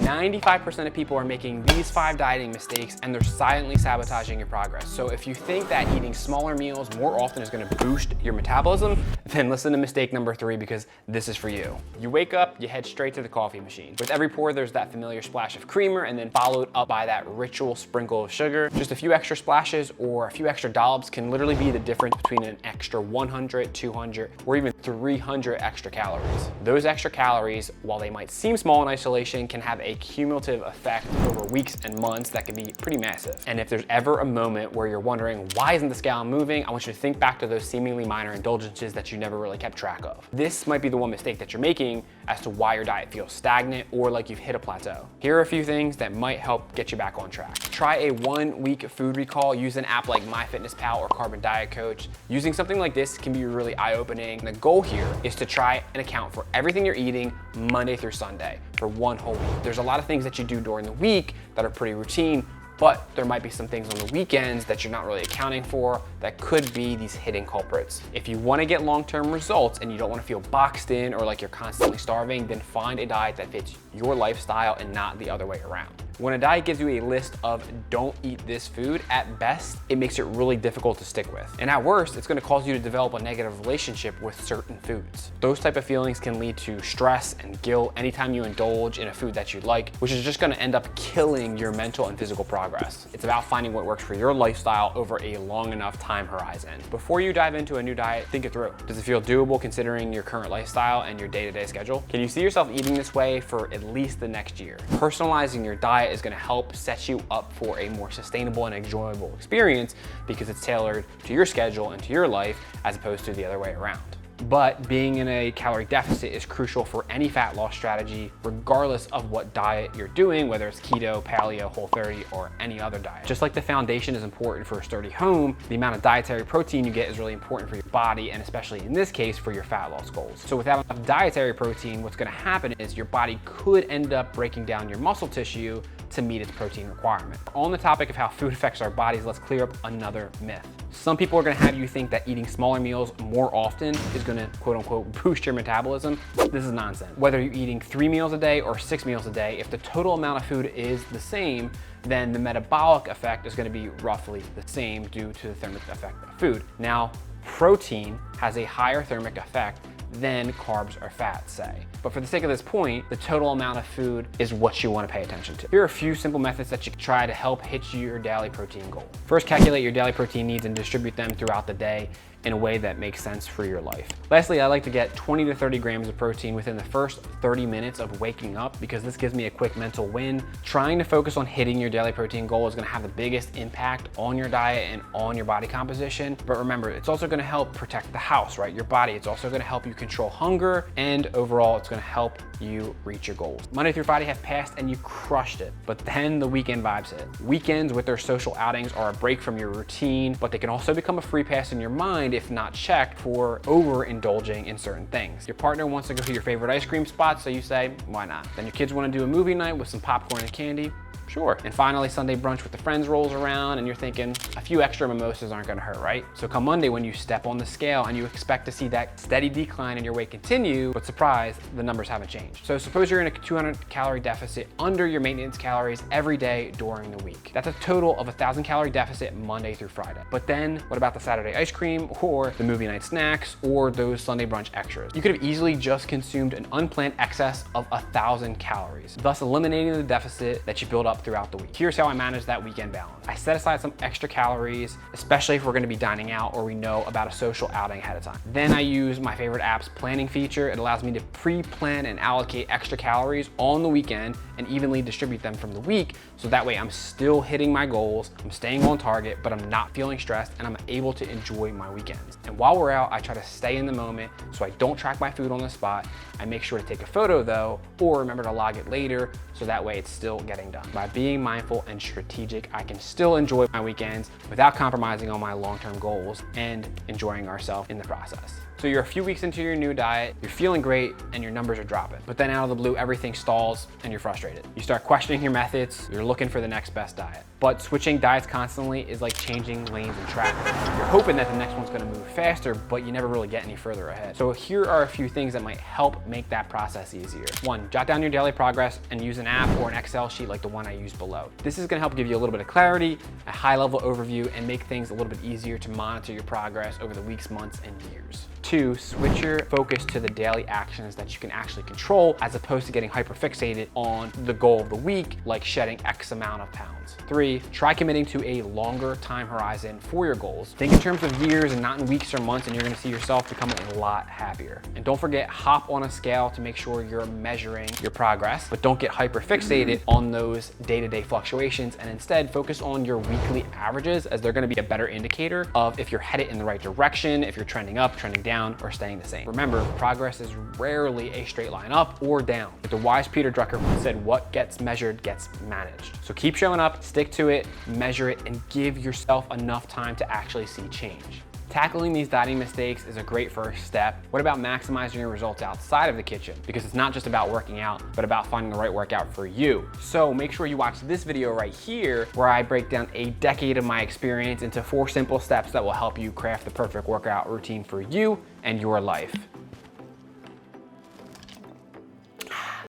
95% of people are making these 5 dieting mistakes, and they're silently sabotaging your progress. So if you think that eating smaller meals more often is gonna boost your metabolism, then listen to mistake number 3, because this is for you. You wake up, you head straight to the coffee machine. With every pour, there's that familiar splash of creamer, and then followed up by that ritual sprinkle of sugar. Just a few extra splashes or a few extra dollops can literally be the difference between an extra 100, 200, or even 300 extra calories. Those extra calories, while they might seem small in isolation, can have a cumulative effect over weeks and months that can be pretty massive. And if there's ever a moment where you're wondering, why isn't the scale moving? I want you to think back to those seemingly minor indulgences that you never really kept track of. This might be the one mistake that you're making as to why your diet feels stagnant or like you've hit a plateau. Here are a few things that might help get you back on track. Try a 1-week food recall. Use an app like MyFitnessPal or Carbon Diet Coach. Using something like this can be really eye-opening. The goal here is to try and account for everything you're eating Monday through Sunday for 1 whole week. There's a lot of things that you do during the week that are pretty routine, but there might be some things on the weekends that you're not really accounting for that could be these hidden culprits. If you want to get long-term results and you don't want to feel boxed in or like you're constantly starving, then find a diet that fits your lifestyle and not the other way around. When a diet gives you a list of don't eat this food, at best, it makes it really difficult to stick with. And at worst, it's gonna cause you to develop a negative relationship with certain foods. Those type of feelings can lead to stress and guilt anytime you indulge in a food that you like, which is just gonna end up killing your mental and physical progress. It's about finding what works for your lifestyle over a long enough time horizon. Before you dive into a new diet, think it through. Does it feel doable considering your current lifestyle and your day-to-day schedule? Can you see yourself eating this way for at least the next year? Personalizing your diet is gonna help set you up for a more sustainable and enjoyable experience because it's tailored to your schedule and to your life as opposed to the other way around. But being in a calorie deficit is crucial for any fat loss strategy, regardless of what diet you're doing, whether it's keto, paleo, Whole30, or any other diet. Just like the foundation is important for a sturdy home, the amount of dietary protein you get is really important for your body, and especially in this case, for your fat loss goals. So without enough dietary protein, what's gonna happen is your body could end up breaking down your muscle tissue to meet its protein requirement. On the topic of how food affects our bodies, let's clear up another myth. Some people are gonna have you think that eating smaller meals more often is gonna quote unquote boost your metabolism. This is nonsense. Whether you're eating 3 meals a day or 6 meals a day, if the total amount of food is the same, then the metabolic effect is gonna be roughly the same due to the thermic effect of food. Now, protein has a higher thermic effect than carbs or fats, say. But for the sake of this point, the total amount of food is what you want to pay attention to. Here are a few simple methods that you can try to help hit your daily protein goal. First, calculate your daily protein needs and distribute them throughout the day in a way that makes sense for your life. Lastly, I like to get 20 to 30 grams of protein within the first 30 minutes of waking up because this gives me a quick mental win. Trying to focus on hitting your daily protein goal is gonna have the biggest impact on your diet and on your body composition. But remember, it's also gonna help protect the house, right? Your body. It's also gonna help you control hunger, and overall, it's gonna help you reach your goals. Monday through Friday have passed and you crushed it, but then the weekend vibes hit. Weekends with their social outings are a break from your routine, but they can also become a free pass in your mind if not checked for overindulging in certain things. Your partner wants to go to your favorite ice cream spot, so you say, why not? Then your kids want to do a movie night with some popcorn and candy. Sure. And finally, Sunday brunch with the friends rolls around and you're thinking a few extra mimosas aren't gonna hurt, right? So come Monday when you step on the scale and you expect to see that steady decline in your weight continue, but surprise, the numbers haven't changed. So suppose you're in a 200 calorie deficit under your maintenance calories every day during the week. That's a total of 1,000 calorie deficit Monday through Friday. But then what about the Saturday ice cream or the movie night snacks or those Sunday brunch extras? You could have easily just consumed an unplanned excess of 1,000 calories, thus eliminating the deficit that you build up throughout the week. Here's how I manage that weekend balance. I set aside some extra calories, especially if we're gonna be dining out or we know about a social outing ahead of time. Then I use my favorite app's planning feature. It allows me to pre-plan and allocate extra calories on the weekend and evenly distribute them from the week, so that way I'm still hitting my goals, I'm staying on target, but I'm not feeling stressed and I'm able to enjoy my weekends. And while we're out, I try to stay in the moment so I don't track my food on the spot. I make sure to take a photo though, or remember to log it later, so that way it's still getting done. By being mindful and strategic, I can still enjoy my weekends without compromising on my long-term goals and enjoying ourselves in the process. So you're a few weeks into your new diet, you're feeling great, and your numbers are dropping. But then out of the blue, everything stalls and you're frustrated. You start questioning your methods, you're looking for the next best diet. But switching diets constantly is like changing lanes in traffic. You're hoping that the next one's gonna move faster, but you never really get any further ahead. So here are a few things that might help make that process easier. 1, jot down your daily progress and use an app or an Excel sheet like the one I used below. This is gonna help give you a little bit of clarity, a high-level overview, and make things a little bit easier to monitor your progress over the weeks, months, and years. 2, switch your focus to the daily actions that you can actually control as opposed to getting hyper-fixated on the goal of the week, like shedding X amount of pounds. 3, try committing to a longer time horizon for your goals. Think in terms of years and not in weeks or months, and you're gonna see yourself becoming a lot happier. And don't forget, hop on a scale to make sure you're measuring your progress, but don't get hyper-fixated on those day-to-day fluctuations, and instead focus on your weekly averages, as they're gonna be a better indicator of if you're headed in the right direction, if you're trending up, trending down, or staying the same. Remember, progress is rarely a straight line up or down. Like the wise Peter Drucker said, what gets measured gets managed. So keep showing up, stick to it, measure it, and give yourself enough time to actually see change. Tackling these dieting mistakes is a great first step. What about maximizing your results outside of the kitchen? Because it's not just about working out, but about finding the right workout for you. So make sure you watch this video right here, where I break down a decade of my experience into 4 simple steps that will help you craft the perfect workout routine for you and your life.